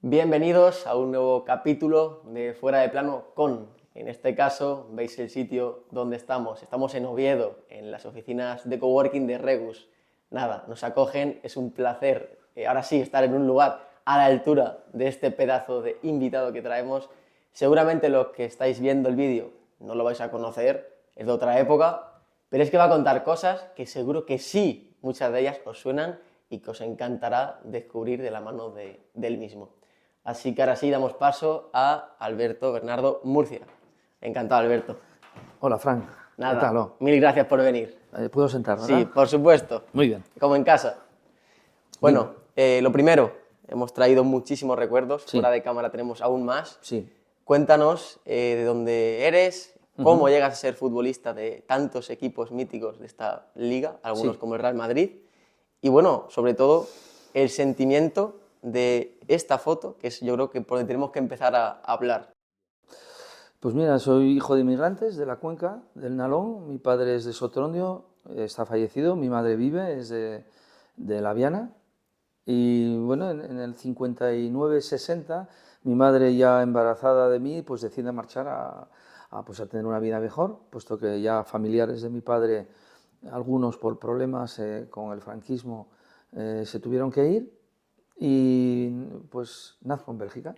Bienvenidos a un nuevo capítulo de Fuera de Plano con, en este caso, veis el sitio donde estamos. Estamos en Oviedo, en las oficinas de coworking de Regus. Nada, nos acogen, es un placer, ahora sí, estar en un lugar a la altura de este pedazo de invitado que traemos. Seguramente los que estáis viendo el vídeo no lo vais a conocer, es de otra época, pero es que va a contar cosas que seguro que sí, muchas de ellas os suenan y que os encantará descubrir de la mano del mismo. Así que ahora sí damos paso a Alberto Bernardo Murcia. Encantado, Alberto. Hola, Frank. ¿Qué tal? Nada, mil gracias por venir. ¿Puedo sentar, Sí, verdad? por supuesto. Muy bien. Como en casa. Dime. Bueno, lo primero, hemos traído muchísimos recuerdos, fuera Sí, de cámara tenemos aún más. sí. Cuéntanos de dónde eres, cómo llegas a ser futbolista de tantos equipos míticos de esta liga, algunos Sí. como el Real Madrid, y bueno, sobre todo, el sentimiento de esta foto, que es yo creo que por donde tenemos que empezar a hablar. Pues mira, soy hijo de inmigrantes de la cuenca del Nalón. Mi padre es de Sotrondio, está fallecido. Mi madre vive, es de La Viana. Y bueno, en el 59-60, mi madre ya embarazada de mí, pues decide marchar pues a tener una vida mejor, puesto que ya familiares de mi padre, algunos por problemas con el franquismo, se tuvieron que ir. Y pues nazco en Bélgica.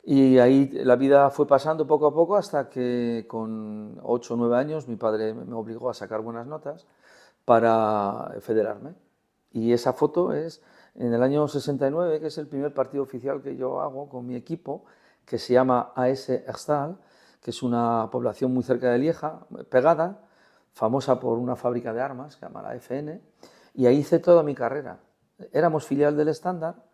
Y ahí la vida fue pasando poco a poco hasta que con 8 o 9 años mi padre me obligó a sacar buenas notas para federarme. Y esa foto es en el año 69, que es el primer partido oficial que yo hago con mi equipo, que se llama AS Herstal, que es una población muy cerca de Lieja, pegada, famosa por una fábrica de armas, que se llama la FN, y ahí hice toda mi carrera. Éramos filial del estándar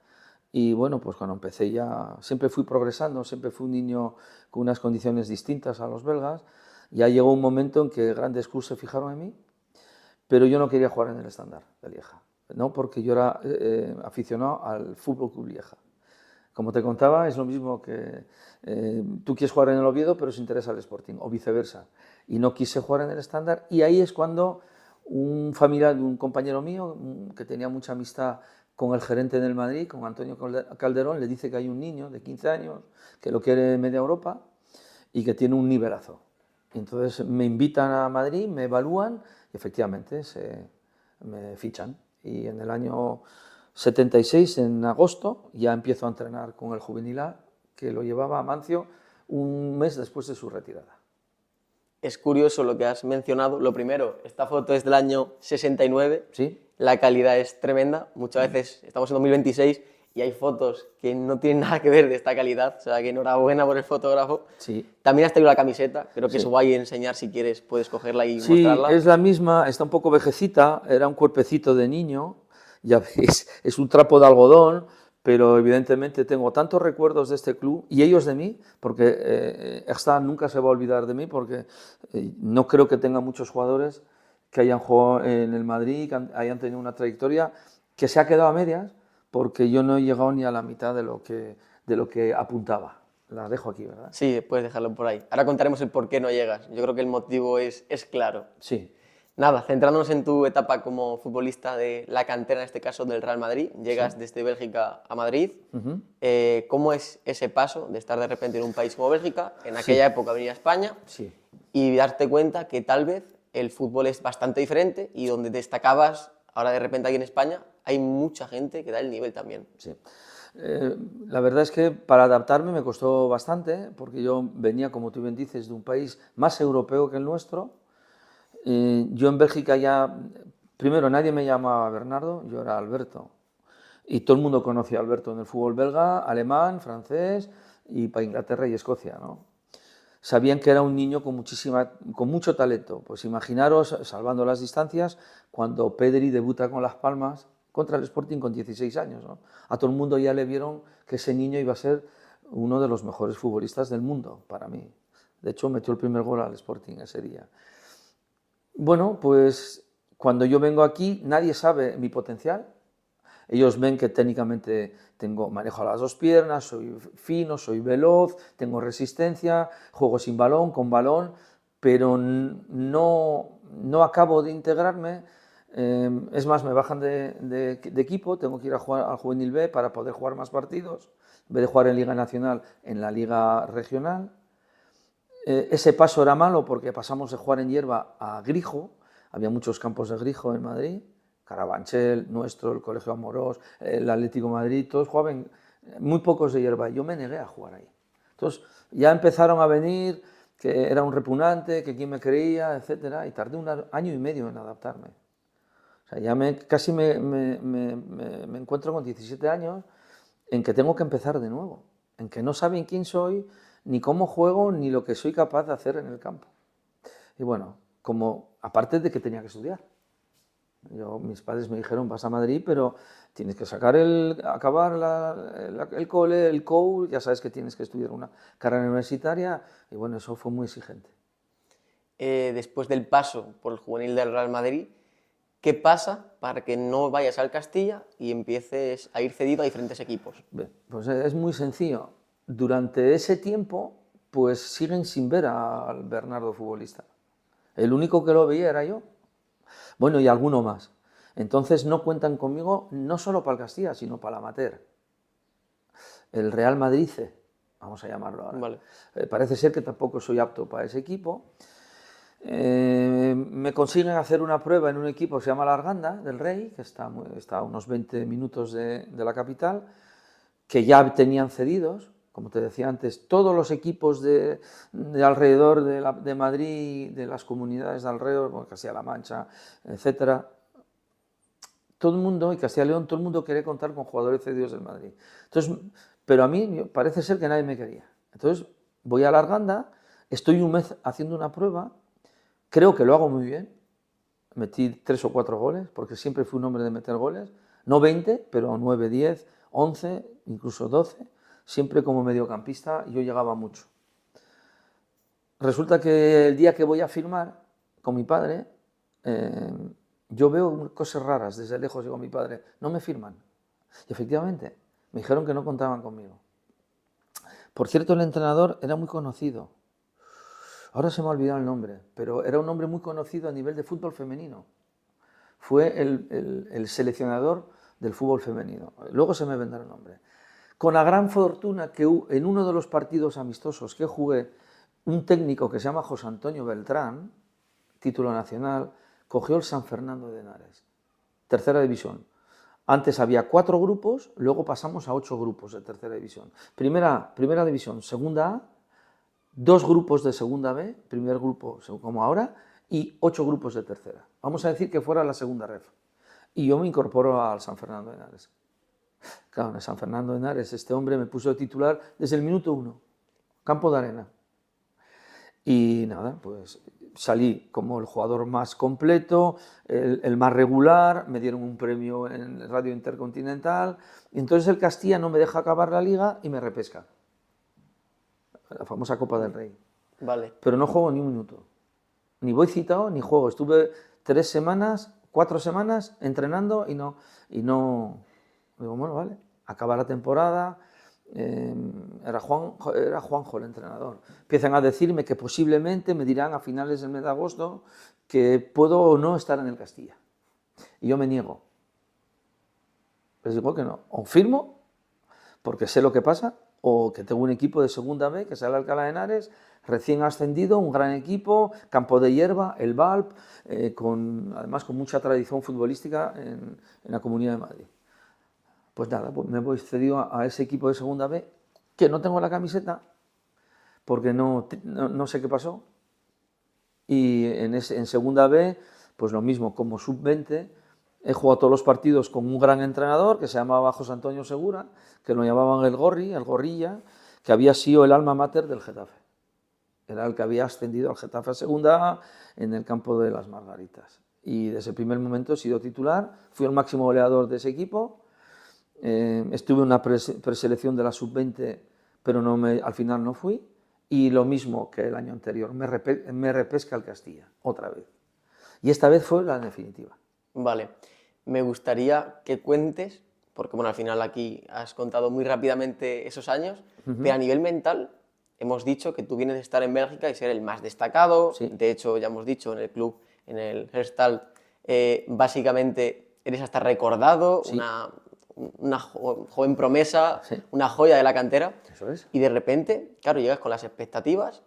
y bueno, pues cuando empecé ya, siempre fui progresando, siempre fui un niño con unas condiciones distintas a los belgas. Ya llegó un momento en que grandes clubes se fijaron en mí, pero yo no quería jugar en el estándar de Lieja, ¿no? Porque yo era aficionado al Fútbol Club Lieja. Como te contaba, es lo mismo que tú quieres jugar en el Oviedo, pero os interesa el Sporting, o viceversa. Y no quise jugar en el estándar, y ahí es cuando un familiar de un compañero mío, que tenía mucha amistad con el gerente del Madrid, con Antonio Calderón, le dice que hay un niño de 15 años que lo quiere media Europa y que tiene un nivelazo. Y entonces me invitan a Madrid, me evalúan y efectivamente me fichan. Y en el año 76, en agosto, ya empiezo a entrenar con el juvenil A, que lo llevaba Amancio un mes después de su retirada. Es curioso lo que has mencionado. Lo primero, esta foto es del año 69, ¿Sí? la calidad es tremenda. Muchas veces estamos en 2026 y hay fotos que no tienen nada que ver de esta calidad, o sea que enhorabuena por el fotógrafo. Sí. También has traído la camiseta, creo que es Sí. guay enseñar, si quieres puedes cogerla y Sí, mostrarla. es la misma, está un poco vejecita, era un cuerpecito de niño, ya veis, es un trapo de algodón, pero evidentemente tengo tantos recuerdos de este club y ellos de mí, porque esta nunca se va a olvidar de mí, porque no creo que tenga muchos jugadores que hayan jugado en el Madrid, que hayan tenido una trayectoria que se ha quedado a medias, porque yo no he llegado ni a la mitad de lo que apuntaba. La dejo aquí, ¿verdad? Sí, puedes dejarlo por ahí. Ahora contaremos el por qué no llegas. Yo creo que el motivo es claro. Sí. Nada, centrándonos en tu etapa como futbolista de la cantera, en este caso del Real Madrid, Sí. llegas desde Bélgica a Madrid. Uh-huh. ¿Cómo es ese paso de estar de repente en un país como Bélgica, en Sí. aquella época venir a España Sí. y darte cuenta que tal vez el fútbol es bastante diferente y donde destacabas, ahora de repente aquí en España, hay mucha gente que da el nivel también? Sí. La verdad es que para adaptarme me costó bastante, porque yo venía, como tú bien dices, de un país más europeo que el nuestro. Yo en Bélgica ya, primero nadie me llamaba Bernardo, yo era Alberto. Y todo el mundo conocía a Alberto en el fútbol belga, alemán, francés y para Inglaterra y Escocia, ¿no? Sabían que era un niño con mucho talento. Pues imaginaros, salvando las distancias, cuando Pedri debuta con Las Palmas contra el Sporting con 16 años, ¿no? A todo el mundo ya le vieron que ese niño iba a ser uno de los mejores futbolistas del mundo, para mí. De hecho, metió el primer gol al Sporting ese día. Bueno, pues cuando yo vengo aquí, nadie sabe mi potencial. Ellos ven que técnicamente manejo las dos piernas, soy fino, soy veloz, tengo resistencia, juego sin balón, con balón, pero no acabo de integrarme Es más, me bajan de equipo, tengo que ir a jugar al Juvenil B para poder jugar más partidos, en vez de jugar en Liga Nacional, en la Liga Regional. Ese paso era malo porque pasamos de jugar en hierba a Grijo, había muchos campos de Grijo en Madrid, Carabanchel, nuestro, el Colegio Amorós, el Atlético de Madrid, todos jugaban, muy pocos de hierba, yo me negué a jugar ahí. Entonces ya empezaron a venir, que era un repugnante, que quién me creía, etcétera, y tardé un año y medio en adaptarme. O sea, ya casi me encuentro con 17 años en que tengo que empezar de nuevo, en que no saben quién soy, ni cómo juego, ni lo que soy capaz de hacer en el campo. Y bueno, aparte de que tenía que estudiar. Mis padres me dijeron, vas a Madrid, pero tienes que acabar el cole, el COU, ya sabes que tienes que estudiar una carrera universitaria, y bueno, eso fue muy exigente. Después del paso por el juvenil del Real Madrid, ¿qué pasa para que no vayas al Castilla y empieces a ir cedido a diferentes equipos? Bien, pues es muy sencillo. Durante ese tiempo, pues siguen sin ver al Bernardo futbolista. El único que lo veía era yo. Bueno, y alguno más. Entonces no cuentan conmigo no solo para el Castilla, sino para el amateur. El Real Madrid C, vamos a llamarlo ahora. Vale. Parece ser que tampoco soy apto para ese equipo. Me consiguen hacer una prueba en un equipo que se llama La Arganda, del Rey, que está a unos 20 minutos de la capital, que ya tenían cedidos, como te decía antes, todos los equipos de alrededor de Madrid, de las comunidades de alrededor, bueno, Castilla-La Mancha, etcétera, todo el mundo, y Castilla y León, todo el mundo quería contar con jugadores cedidos del Madrid. Entonces, pero a mí parece ser que nadie me quería. Entonces voy a La Arganda, estoy un mes haciendo una prueba, creo que lo hago muy bien, metí 3 o 4 goles, porque siempre fui un hombre de meter goles, no 20, pero 9, 10, 11, incluso 12, siempre como mediocampista yo llegaba mucho. Resulta que el día que voy a firmar con mi padre, yo veo cosas raras, desde lejos digo a mi padre, no me firman. Y efectivamente, me dijeron que no contaban conmigo. Por cierto, el entrenador era muy conocido. Ahora se me ha olvidado el nombre, pero era un hombre muy conocido a nivel de fútbol femenino. Fue el seleccionador del fútbol femenino. Luego se me vendrá el nombre. Con la gran fortuna que en uno de los partidos amistosos que jugué, un técnico que se llama José Antonio Beltrán, título nacional, cogió el San Fernando de Henares, tercera división. Antes había 4 grupos, luego pasamos a 8 grupos de tercera división. Primera división, segunda A, 2 grupos de segunda B, primer grupo como ahora, y 8 grupos de tercera. Vamos a decir que fuera la segunda ref. Y yo me incorporo al San Fernando de Henares. Claro, en el San Fernando de Henares este hombre me puso de titular desde el minuto 1, campo de arena. Y nada, pues salí como el jugador más completo, el más regular, me dieron un premio en Radio Intercontinental, y entonces el Castilla no me deja acabar la liga y me repesca. La famosa Copa del Rey. Vale. Pero no juego ni un minuto. Ni voy citado, ni juego. Estuve 3 semanas, 4 semanas entrenando y no. Digo, bueno, vale. Acaba la temporada. Era Juanjo el entrenador. Empiezan a decirme que posiblemente me dirán a finales del mes de agosto que puedo o no estar en el Castilla. Y yo me niego. Les digo que no. O firmo, porque sé lo que pasa, o que tengo un equipo de segunda B, que es el Alcalá de Henares, recién ascendido, un gran equipo, campo de hierba, el Valp, además con mucha tradición futbolística en la Comunidad de Madrid. Pues nada, pues me voy cedido a ese equipo de segunda B, que no tengo la camiseta, porque no sé qué pasó. Y en segunda B, pues lo mismo, como sub-20, he jugado todos los partidos con un gran entrenador que se llamaba José Antonio Segura, que lo llamaban el Gorrilla, que había sido el alma mater del Getafe. Era el que había ascendido al Getafe a segunda A en el campo de las Margaritas. Y desde el primer momento he sido titular, fui el máximo goleador de ese equipo, estuve en una preselección de la sub-20, pero al final no fui, y lo mismo que el año anterior, me repesca el Castilla, otra vez. Y esta vez fue la definitiva. Vale, me gustaría que cuentes, porque bueno, al final aquí has contado muy rápidamente esos años, pero a nivel mental hemos dicho que tú vienes de estar en Bélgica y ser el más destacado. Sí. De hecho, ya hemos dicho, en el club, en el Herstal, básicamente eres hasta recordado, Sí. una joven promesa, Sí. una joya de la cantera. Eso es. Y de repente, claro, llegas con las expectativas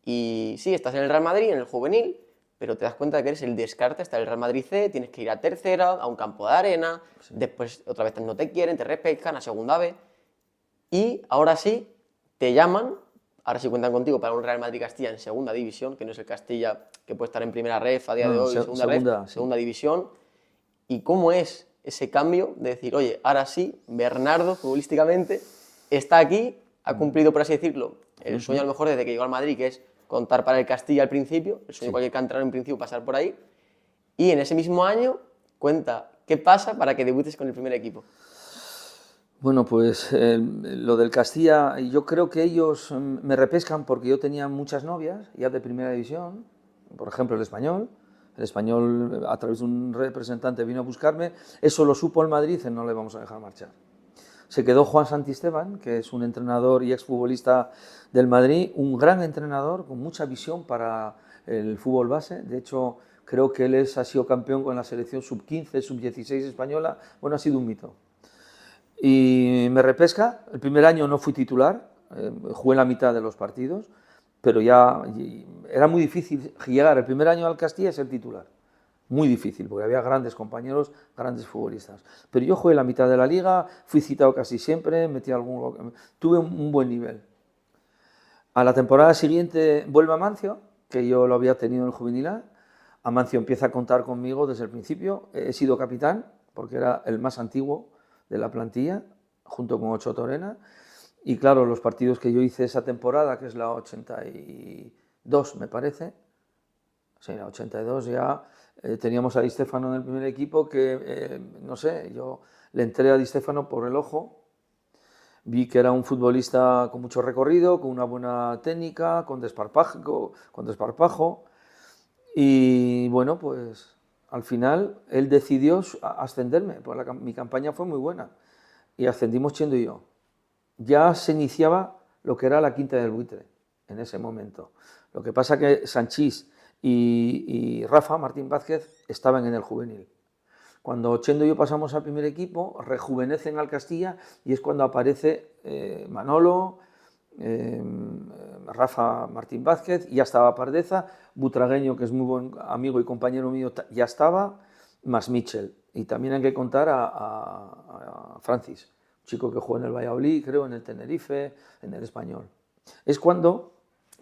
y sí, estás en el Real Madrid, en el juvenil, pero te das cuenta de que eres el descarte hasta el Real Madrid C, tienes que ir a tercera, a un campo de arena, después otra vez no te quieren, te repescan a segunda B, y ahora sí, te llaman, ahora sí cuentan contigo para un Real Madrid-Castilla en segunda división, que no es el Castilla que puede estar en primera ref a día de No, hoy, segunda ref, sí. segunda división. ¿Y cómo es ese cambio de decir, oye, ahora sí, Bernardo, futbolísticamente, está aquí, ha cumplido, por así decirlo, el sueño a lo mejor desde que llegó al Madrid, que es contar para el Castilla al principio, el sueño de cualquier canterano en principio pasar por ahí, y en ese mismo año cuenta qué pasa para que debutes con el primer equipo. Bueno, pues lo del Castilla, yo creo que ellos me repescan porque yo tenía muchas novias ya de primera división, por ejemplo el español a través de un representante vino a buscarme, eso lo supo el Madrid y no le vamos a dejar marchar. Se quedó Juan Santisteban, que es un entrenador y exfutbolista del Madrid, un gran entrenador con mucha visión para el fútbol base, de hecho creo que él ha sido campeón con la selección sub-15, sub-16 española, bueno, ha sido un mito. Y me repesca, el primer año no fui titular, jugué la mitad de los partidos, pero ya era muy difícil llegar el primer año al Castilla y ser titular. Muy difícil, porque había grandes compañeros, grandes futbolistas. Pero yo jugué la mitad de la liga, fui citado casi siempre, tuve un buen nivel. A la temporada siguiente vuelve Amancio, que yo lo había tenido en el juvenil A. Amancio empieza a contar conmigo desde el principio. He sido capitán, porque era el más antiguo de la plantilla, junto con Ocho Torena. Y claro, los partidos que yo hice esa temporada, que es la 82, me parece, sí, la 82 ya teníamos a Di Stéfano en el primer equipo que, no sé, yo le entré a Di Stéfano por el ojo, vi que era un futbolista con mucho recorrido, con una buena técnica, con desparpajo y bueno, pues al final él decidió ascenderme, pues mi campaña fue muy buena y ascendimos Chendo y yo. Ya se iniciaba lo que era la quinta del buitre en ese momento. Lo que pasa que Sanchís y Rafa Martín Vázquez estaban en el juvenil. Cuando Chendo y yo pasamos al primer equipo, rejuvenecen al Castilla y es cuando aparece Manolo, Rafa Martín Vázquez, ya estaba Pardeza, Butragueño, que es muy buen amigo y compañero mío, ya estaba, más Mitchell. Y también hay que contar a Francis, un chico que juega en el Valladolid, creo, en el Tenerife, en el Español. Es cuando,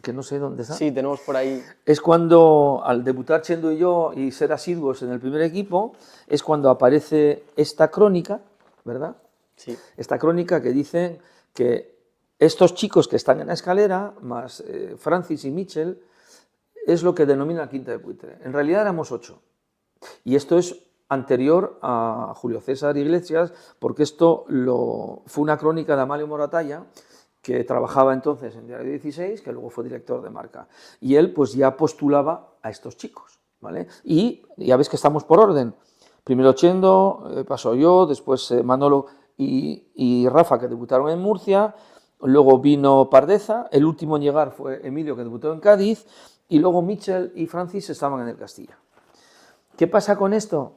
que no sé dónde está, Sí, tenemos por ahí. es cuando, al debutar Chendo y yo y ser asiduos en el primer equipo, es cuando aparece esta crónica, ¿verdad? Sí. Esta crónica que dice que estos chicos que están en la escalera, más Francis y Mitchell, es lo que denomina quinta de buitre. En realidad éramos 8. Y esto es anterior a Julio César Iglesias, porque esto fue una crónica de Amalio Moratalla, que trabajaba entonces en Diario 16, que luego fue director de Marca. Y él pues ya postulaba a estos chicos, ¿vale? Y ya ves que estamos por orden. Primero Chendo, pasó yo, después Manolo y Rafa, que debutaron en Murcia, luego vino Pardeza, el último en llegar fue Emilio, que debutó en Cádiz, y luego Mitchell y Francis estaban en el Castilla. ¿Qué pasa con esto?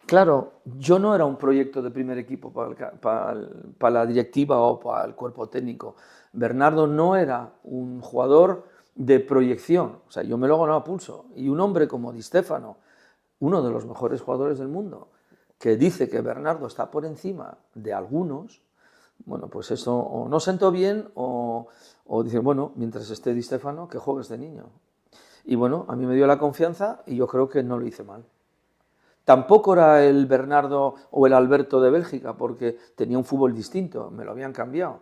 Claro, yo no era un proyecto de primer equipo para la directiva o para el cuerpo técnico. Bernardo no era un jugador de proyección, o sea, yo me lo ganaba a pulso. Y un hombre como Di Stéfano, uno de los mejores jugadores del mundo, que dice que Bernardo está por encima de algunos, bueno, pues eso o no sentó bien o dice, bueno, mientras esté Di Stéfano, que juegue este niño. Y bueno, a mí me dio la confianza y yo creo que no lo hice mal. Tampoco era el Bernardo o el Alberto de Bélgica, porque tenía un fútbol distinto, me lo habían cambiado.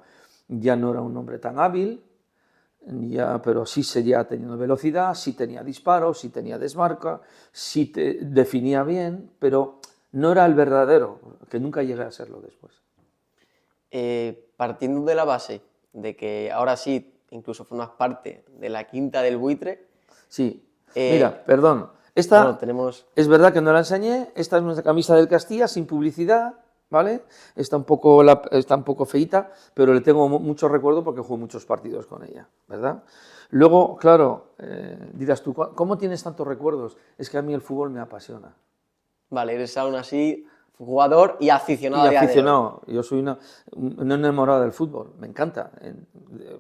Ya no era un hombre tan hábil, pero sí seguía teniendo velocidad, sí tenía disparos, sí tenía desmarca, sí definía bien, pero no era el verdadero, que nunca llegué a serlo después. Partiendo de la base de que ahora sí, incluso formas parte de la quinta del buitre. Sí, mira, perdón, esta bueno, tenemos... es verdad que no la enseñé, esta es nuestra camisa del Castilla, sin publicidad, ¿vale? Está un poco feita, pero le tengo mucho recuerdo porque juego muchos partidos con ella, ¿verdad? Luego, claro, dirás tú, ¿cómo tienes tantos recuerdos? Es que a mí el fútbol me apasiona. Vale, eres aún así jugador y aficionado Y a día de hoy. aficionado, yo soy un enamorado del fútbol, me encanta.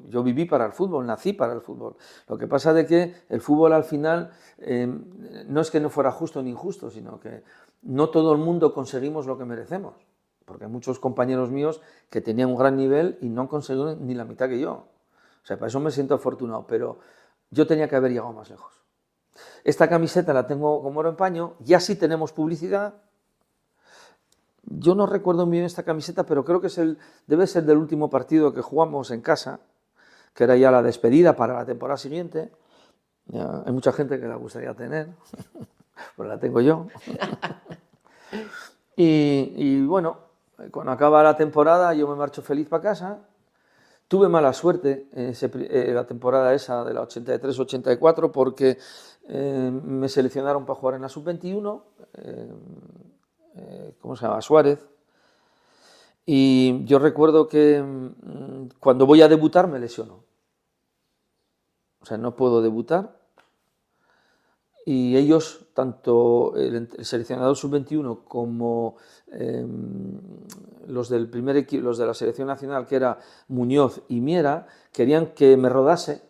Yo viví para el fútbol, nací para el fútbol. Lo que pasa de que el fútbol al final no es que no fuera justo ni injusto, sino que no todo el mundo conseguimos lo que merecemos. Porque hay muchos compañeros míos que tenían un gran nivel y no han conseguido ni la mitad que yo. O sea, para eso me siento afortunado, pero yo tenía que haber llegado más lejos. Esta camiseta la tengo como oro en paño, ya sí tenemos publicidad. Yo no recuerdo muy bien esta camiseta, pero creo que debe ser del último partido que jugamos en casa, que era ya la despedida para la temporada siguiente. Ya, hay mucha gente que la gustaría tener, pues la tengo yo. Y bueno, cuando acaba la temporada yo me marcho feliz para casa. Tuve mala suerte la temporada esa de la 83-84 porque me seleccionaron para jugar en la sub-21, ¿cómo se llama? Suárez. Y yo recuerdo que cuando voy a debutar me lesiono. O sea, no puedo debutar. Y ellos, tanto el seleccionador sub-21 como los del primer equipo, los de la selección nacional, que era Muñoz y Miera, querían que me rodase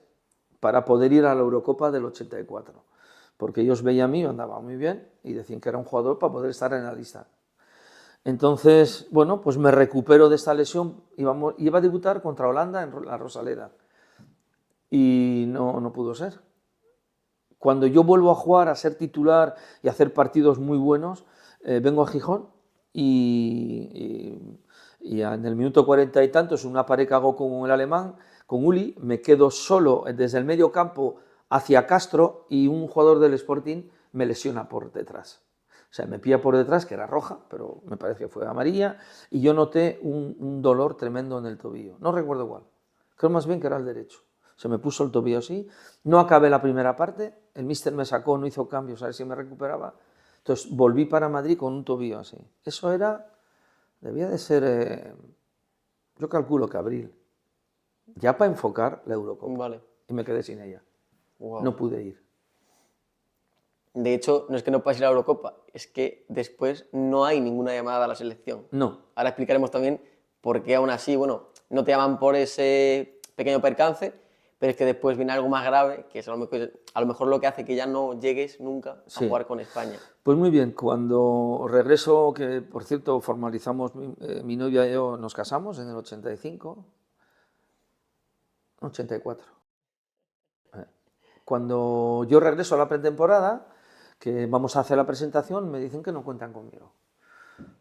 para poder ir a la Eurocopa del 84. Porque ellos veían a mí, andaba muy bien, y decían que era un jugador para poder estar en la lista. Entonces, bueno, pues me recupero de esta lesión, iba a debutar contra Holanda en la Rosaleda, y no pudo ser. Cuando yo vuelvo a jugar, a ser titular y a hacer partidos muy buenos, vengo a Gijón y en el minuto 40 y tantos, una pared que hago con el alemán, con Uli, me quedo solo desde el medio campo hacia Castro y un jugador del Sporting me lesiona por detrás. O sea, me pilla por detrás, que era roja, pero me parece que fue amarilla, y yo noté un dolor tremendo en el tobillo. No recuerdo cuál, creo más bien que era el derecho. Se me puso el tobillo así, no acabé la primera parte, el míster me sacó, no hizo cambios a ver si me recuperaba, entonces volví para Madrid con un tobillo así. Eso debía de ser, yo calculo que abril, ya para enfocar la Eurocopa. Vale. Y me quedé sin ella, Wow. no pude ir. De hecho, no es que no puedas ir a la Eurocopa, es que después no hay ninguna llamada a la selección. No. Ahora explicaremos también por qué aún así, bueno, no te llaman por ese pequeño percance, pero es que después viene algo más grave, que es a lo mejor lo que hace que ya no llegues nunca a Sí. jugar con España. Pues muy bien, cuando regreso, que por cierto formalizamos, mi novia y yo nos casamos en el 85, 84. Cuando yo regreso a la pretemporada, que vamos a hacer la presentación, me dicen que no cuentan conmigo.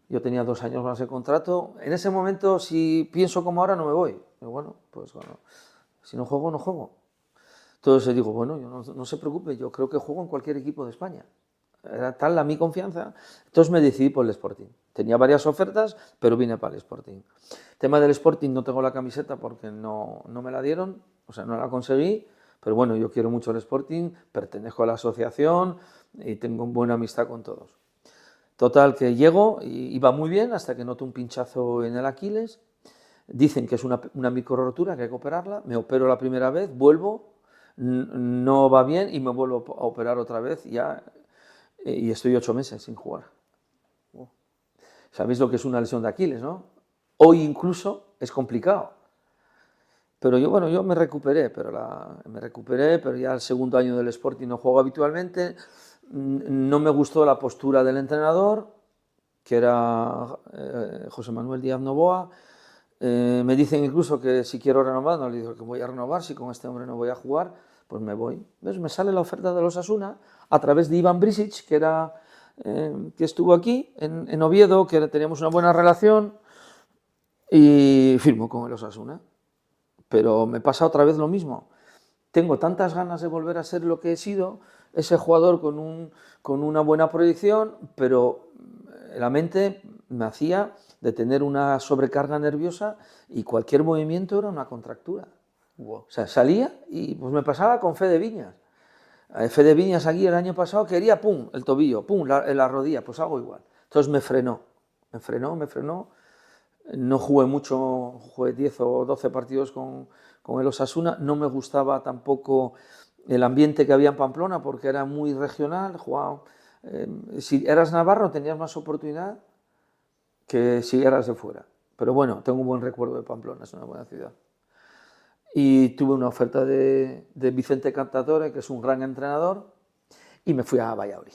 Yo tenía 2 años más de contrato. En ese momento, si pienso como ahora, no me voy. Pero bueno, pues bueno, si no juego, no juego. Entonces digo, bueno, yo no se preocupe, yo creo que juego en cualquier equipo de España. Era tal la mi confianza. Entonces me decidí por el Sporting. Tenía varias ofertas, pero vine para el Sporting. Tema del Sporting, no tengo la camiseta porque no me la dieron, o sea, no la conseguí. Pero bueno, yo quiero mucho el Sporting, pertenezco a la asociación y tengo buena amistad con todos. Total, que llego, iba muy bien hasta que noto un pinchazo en el Aquiles. Dicen que es una microrotura, que hay que operarla. Me opero la primera vez, vuelvo, no va bien y me vuelvo a operar otra vez ya, y estoy 8 meses sin jugar. ¿Sabéis lo que es una lesión de Aquiles, no? Hoy incluso es complicado. Pero yo me recuperé, pero ya el segundo año del Sporting no juego habitualmente. No me gustó la postura del entrenador, que era José Manuel Díaz Novoa. Me dicen incluso que si quiero renovar, no le digo que voy a renovar, si con este hombre no voy a jugar, pues me voy. Entonces me sale la oferta de los Osasuna a través de Iván Brisic, que estuvo aquí en Oviedo, que teníamos una buena relación, y firmo con el Osasuna. Pero me pasa otra vez lo mismo. Tengo tantas ganas de volver a ser lo que he sido, ese jugador con una buena proyección, pero la mente me hacía de tener una sobrecarga nerviosa y cualquier movimiento era una contractura. Wow. O sea, salía y pues me pasaba con Fede Viñas. Fede Viñas aquí el año pasado quería, pum, el tobillo, pum, la rodilla, pues hago igual. Entonces me frenó. No jugué mucho, jugué 10 o 12 partidos con el Osasuna. No me gustaba tampoco el ambiente que había en Pamplona porque era muy regional. Jugaba si eras navarro tenías más oportunidad que si eras de fuera. Pero bueno, tengo un buen recuerdo de Pamplona, es una buena ciudad. Y tuve una oferta de Vicente Cantatore, que es un gran entrenador, y me fui a Valladolid.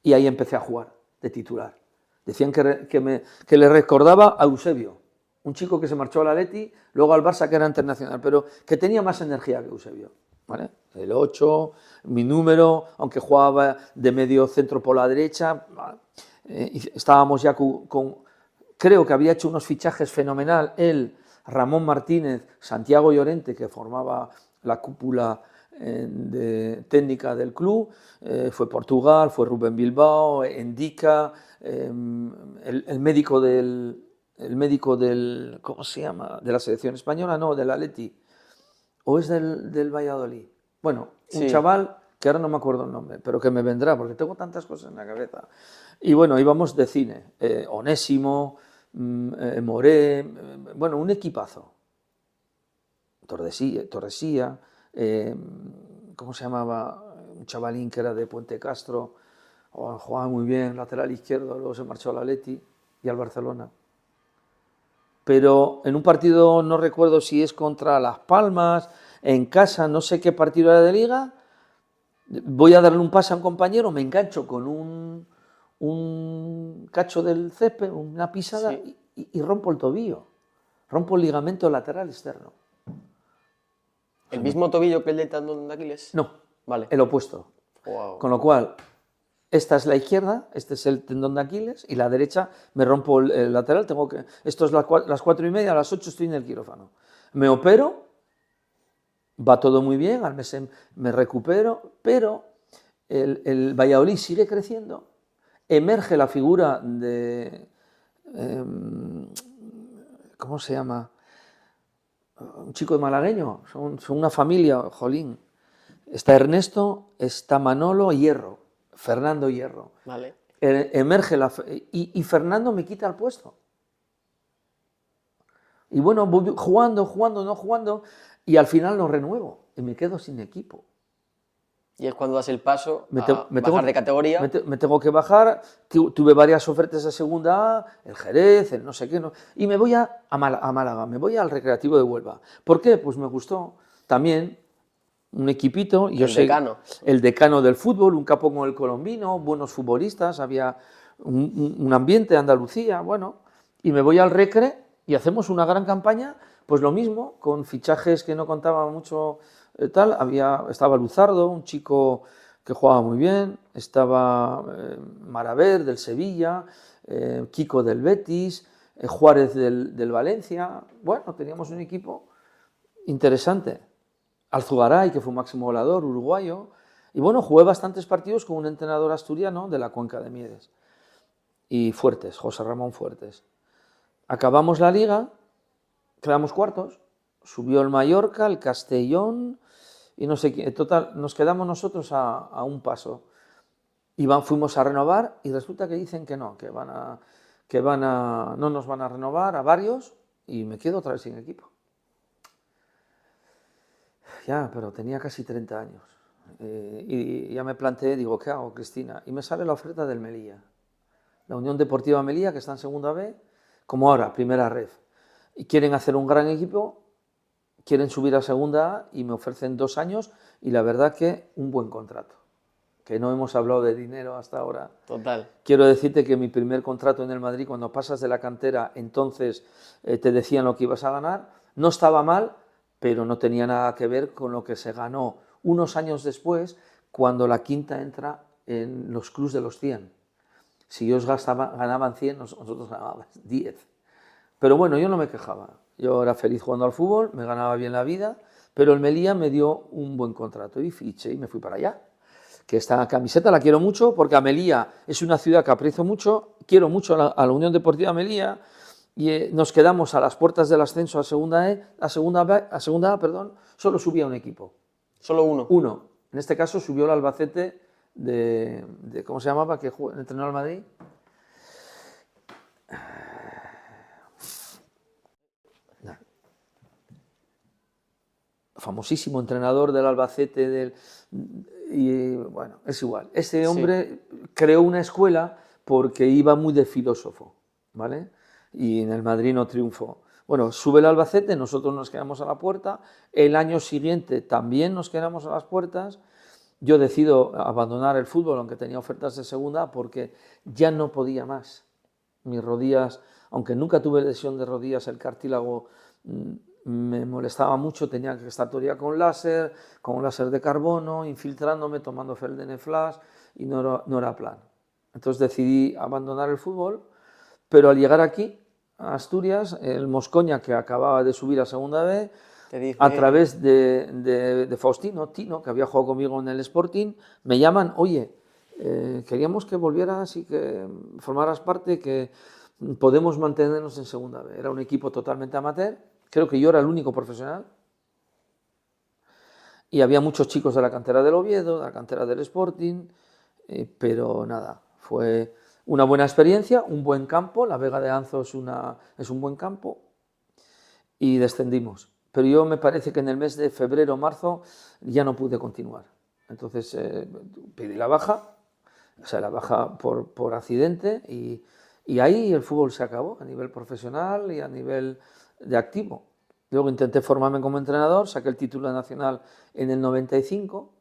Y ahí empecé a jugar de titular. Decían que le recordaba a Eusebio, un chico que se marchó al Atleti, luego al Barça, que era internacional, pero que tenía más energía que Eusebio. ¿Vale? El 8, mi número, aunque jugaba de medio centro por la derecha, estábamos ya creo que había hecho unos fichajes fenomenal, él, Ramón Martínez, Santiago Llorente, que formaba la cúpula técnica del club, fue Portugal, fue Rubén Bilbao, Endica, el médico del, ¿cómo se llama?, de la selección española, no, del Atleti, o es del Valladolid. Bueno, un chaval que ahora no me acuerdo el nombre, pero que me vendrá, porque tengo tantas cosas en la cabeza. Y bueno, íbamos de cine, Onésimo, Moré, bueno, un equipazo. Torresía, ¿cómo se llamaba? Un chavalín que era de Puente Castro, jugaba muy bien, lateral izquierdo, luego se marchó al Atleti y al Barcelona. Pero en un partido, no recuerdo si es contra Las Palmas, en casa, no sé qué partido era de liga, voy a darle un pase a un compañero, me engancho con un cacho del césped, una pisada, y rompo el tobillo, rompo el ligamento lateral externo. ¿El mismo tobillo que el del tendón de Aquiles? No, vale. El opuesto. Wow. Con lo cual, esta es la izquierda, este es el tendón de Aquiles, y la derecha me rompo el lateral. Esto es las 4:30, a las 8 estoy en el quirófano. Me opero, va todo muy bien, al mes me recupero, pero el Valladolid sigue creciendo, emerge la figura de, ¿cómo se llama?, un chico malagueño, son una familia, jolín. Está Ernesto, está Manolo Hierro, Fernando Hierro. Vale. Emerge y Fernando me quita el puesto. Y bueno, voy jugando, no jugando, y al final lo renuevo y me quedo sin equipo. Y es cuando das el paso a bajar de categoría. Me tengo que bajar, tuve varias ofertas de segunda A, el Jerez, el no sé qué, y me voy a Málaga, me voy al Recreativo de Huelva. ¿Por qué? Pues me gustó también un equipito. Decano. El decano del fútbol, un capo como el Colombino, buenos futbolistas, había un ambiente de Andalucía, bueno, y me voy al Recre y hacemos una gran campaña, pues lo mismo, con fichajes que no contaba mucho. Estaba Luzardo, un chico que jugaba muy bien, estaba Maraver del Sevilla, Kiko del Betis, Juárez del Valencia. Bueno, teníamos un equipo interesante. Alzugaray, que fue máximo goleador, uruguayo. Y bueno, jugué bastantes partidos con un entrenador asturiano de la Cuenca de Mieres. Y Fuertes, José Ramón Fuertes. Acabamos la liga, quedamos cuartos, subió el Mallorca, el Castellón y no sé qué. En total, nos quedamos nosotros a un paso. Y fuimos a renovar y resulta que dicen que no, no nos van a renovar a varios y me quedo otra vez sin equipo. Ya, pero tenía casi 30 años. Y ya me planteé, digo, ¿qué hago, Cristina? Y me sale la oferta del Melilla. La Unión Deportiva Melilla, que está en segunda B, como ahora, primera ref. Y quieren hacer un gran equipo, quieren subir a segunda A y me ofrecen 2 años y la verdad que un buen contrato. Que no hemos hablado de dinero hasta ahora. Total. Quiero decirte que mi primer contrato en el Madrid, cuando pasas de la cantera, entonces te decían lo que ibas a ganar. No estaba mal, pero no tenía nada que ver con lo que se ganó unos años después, cuando la quinta entra en los clubs de los 100. Si ellos ganaban 100, nosotros ganábamos 10. Pero bueno, yo no me quejaba. Yo era feliz jugando al fútbol, me ganaba bien la vida, pero el Melilla me dio un buen contrato y fiché y me fui para allá. Que esta camiseta la quiero mucho porque a Melilla es una ciudad que aprecio mucho, quiero mucho a la Unión Deportiva Melilla y nos quedamos a las puertas del ascenso a segunda A, solo subía un equipo. ¿Solo uno? Uno. En este caso subió el Albacete ¿cómo se llamaba? Que entrenó al Madrid. famosísimo entrenador del Albacete, y bueno, es igual. Ese hombre creó una escuela porque iba muy de filósofo, ¿vale? Y en el Madrid no triunfó. Bueno, sube el Albacete, nosotros nos quedamos a la puerta, el año siguiente también nos quedamos a las puertas. Yo decido abandonar el fútbol, aunque tenía ofertas de segunda, porque ya no podía más. Mis rodillas, aunque nunca tuve lesión de rodillas, el cartílago me molestaba mucho, tenía que estar todo el día con un láser de carbono, infiltrándome, tomando Feldene Flash, y no era plan. Entonces decidí abandonar el fútbol, pero al llegar aquí, a Asturias, el Moscoña, que acababa de subir a segunda B, a través de Faustino Tino, que había jugado conmigo en el Sporting, me llaman, oye, queríamos que volvieras y que formaras parte, que podemos mantenernos en segunda B. Era un equipo totalmente amateur, creo que yo era el único profesional, y había muchos chicos de la cantera del Oviedo, de la cantera del Sporting, pero nada, fue una buena experiencia, un buen campo, la Vega de Anzo es un buen campo, y descendimos. Pero yo me parece que en el mes de febrero o marzo ya no pude continuar. Entonces pedí la baja, o sea, la baja por accidente, y ahí el fútbol se acabó a nivel profesional y a nivel de activo. Luego intenté formarme como entrenador, saqué el título nacional en el 95,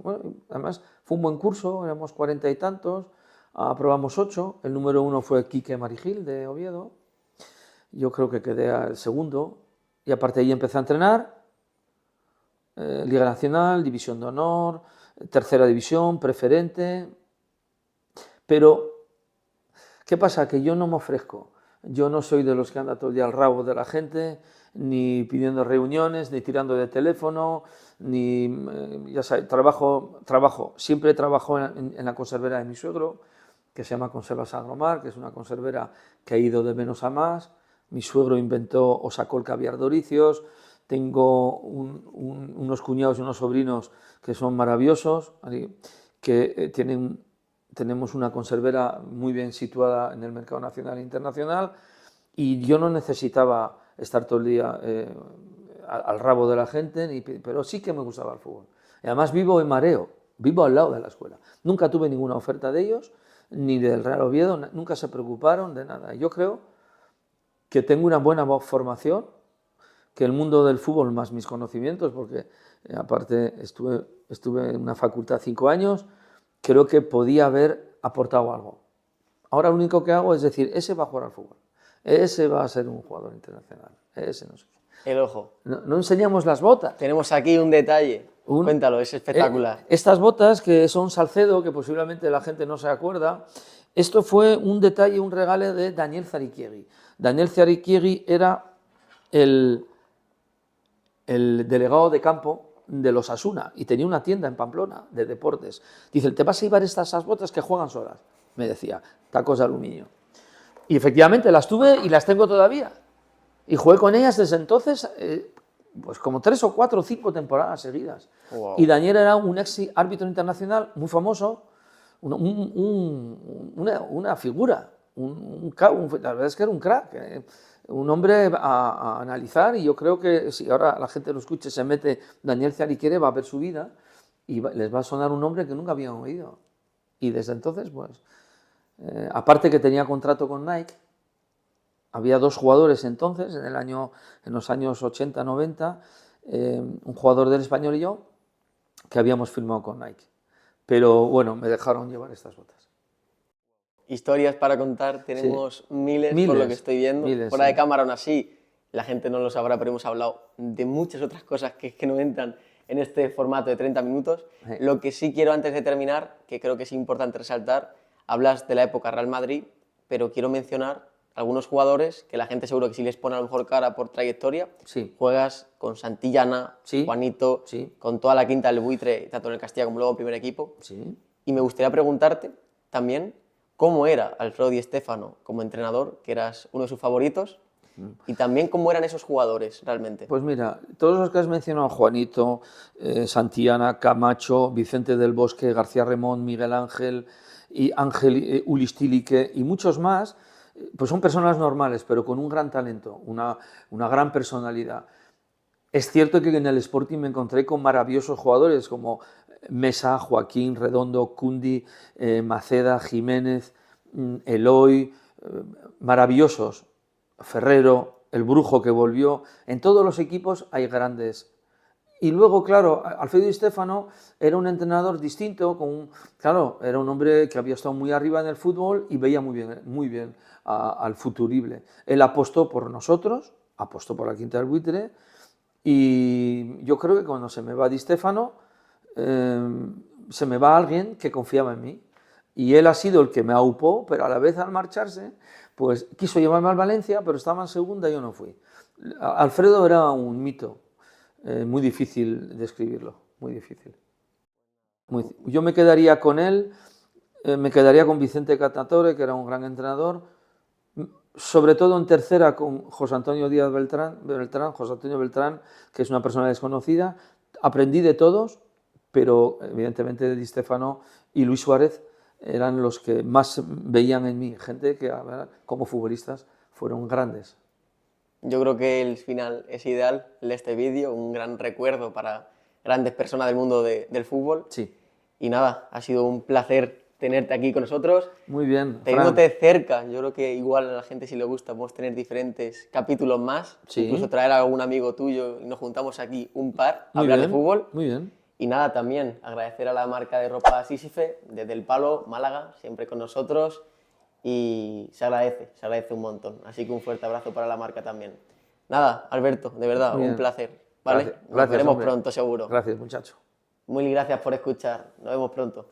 bueno, además fue un buen curso, éramos 40 y tantos, aprobamos 8, el número 1 fue Quique Marigil de Oviedo, yo creo que quedé al segundo, y aparte de ahí empecé a entrenar, Liga Nacional, División de Honor, Tercera División, Preferente, pero ¿qué pasa? Que yo no me ofrezco, yo no soy de los que anda todo el día al rabo de la gente, ni pidiendo reuniones, ni tirando de teléfono, ni, ya sabes, siempre trabajo en la conservera de mi suegro, que se llama Conservas Agromar, que es una conservera que ha ido de menos a más. Mi suegro inventó o sacó el caviar Doricios. Tengo unos cuñados y unos sobrinos que son maravillosos, que tenemos una conservera muy bien situada en el mercado nacional e internacional, y yo no necesitaba estar todo el día al rabo de la gente, pero sí que me gustaba el fútbol. Y además vivo en Mareo, vivo al lado de la escuela. Nunca tuve ninguna oferta de ellos, ni del Real Oviedo, nunca se preocuparon de nada. Yo creo que tengo una buena formación, que el mundo del fútbol más mis conocimientos, porque aparte estuve en una facultad 5 años, creo que podía haber aportado algo. Ahora lo único que hago es decir, ese va a jugar al fútbol, ese va a ser un jugador internacional, ese no sé qué. El ojo. No enseñamos las botas. Tenemos aquí un detalle. Cuéntalo, es espectacular. Estas botas que son Salcedo, que posiblemente la gente no se acuerda, esto fue un detalle, un regalo de Daniel Zarikiegui. Daniel Zarikiegui era el delegado de campo de los Osasuna y tenía una tienda en Pamplona de deportes. Dice, ¿te vas a llevar estas botas que juegan solas? Me decía, tacos de aluminio. Y efectivamente las tuve y las tengo todavía. Y jugué con ellas desde entonces, pues como 3 o 4 o 5 temporadas seguidas. Wow. Y Daniel era un ex árbitro internacional muy famoso, una figura, la verdad es que era un crack, un hombre a analizar, y yo creo que si ahora la gente lo escucha, se mete Daniel Zarikiegui, va a ver su vida y les va a sonar un nombre que nunca habían oído. Y desde entonces, pues, aparte que tenía contrato con Nike, había 2 jugadores entonces, en los años 80, 90, un jugador del Español y yo, que habíamos firmado con Nike. Pero bueno, me dejaron llevar estas botas. Historias para contar, tenemos miles por lo que estoy viendo. Fuera de cámara, aún así, la gente no lo sabrá, pero hemos hablado de muchas otras cosas que no entran en este formato de 30 minutos. Lo que sí quiero antes de terminar, que creo que es importante resaltar, hablas de la época Real Madrid, pero quiero mencionar algunos jugadores que la gente seguro que sí les pone a lo mejor cara por trayectoria. Sí. Juegas con Santillana, sí. Juanito, sí. con toda la quinta del Buitre, tanto en el Castilla como luego en primer equipo. Sí. Y me gustaría preguntarte también cómo era Alfredo Di Stéfano como entrenador, que eras uno de sus favoritos, y también cómo eran esos jugadores realmente. Pues mira, todos los que has mencionado, Juanito, Santillana, Camacho, Vicente del Bosque, García Remón, Miguel Ángel, y Ángel Ulistilique y muchos más, pues son personas normales, pero con un gran talento, una gran personalidad. Es cierto que en el Sporting me encontré con maravillosos jugadores como Mesa, Joaquín, Redondo, Cundi, Maceda, Jiménez, Eloy, maravillosos. Ferrero, el Brujo que volvió. En todos los equipos hay grandes. Y luego, claro, Alfredo Di Stéfano era un entrenador distinto, claro, era un hombre que había estado muy arriba en el fútbol y veía muy bien al futurible. Él apostó por nosotros, apostó por la Quinta del Buitre, y yo creo que cuando se me va Di Stéfano, se me va alguien que confiaba en mí. Y él ha sido el que me aupó, pero a la vez al marcharse, pues quiso llevarme al Valencia, pero estaba en segunda y yo no fui. Alfredo era un mito, muy difícil de escribirlo, muy difícil. Yo me quedaría con él, me quedaría con Vicente Catatore, que era un gran entrenador, sobre todo en tercera con José Antonio Díaz José Antonio Beltrán, que es una persona desconocida. Aprendí de todos, pero evidentemente de Di Stéfano y Luis Suárez eran los que más veían en mí, gente que como futbolistas fueron grandes. Yo creo que el final es ideal de este vídeo, un gran recuerdo para grandes personas del mundo del fútbol. Sí. Y nada, ha sido un placer tenerte aquí con nosotros. Muy bien, Teniéndote cerca, yo creo que igual a la gente si le gusta podemos tener diferentes capítulos más, Sí. Incluso traer a algún amigo tuyo y nos juntamos aquí un par a Muy hablar bien, de fútbol. Muy bien. Y nada, también agradecer a la marca de ropa Sísife, desde El Palo, Málaga, siempre con nosotros, y se agradece un montón. Así que un fuerte abrazo para la marca también. Nada, Alberto, de verdad, un placer, ¿vale? Gracias, Nos veremos hombre. pronto, seguro. Gracias, muchacho. Muy gracias por escuchar, nos vemos pronto.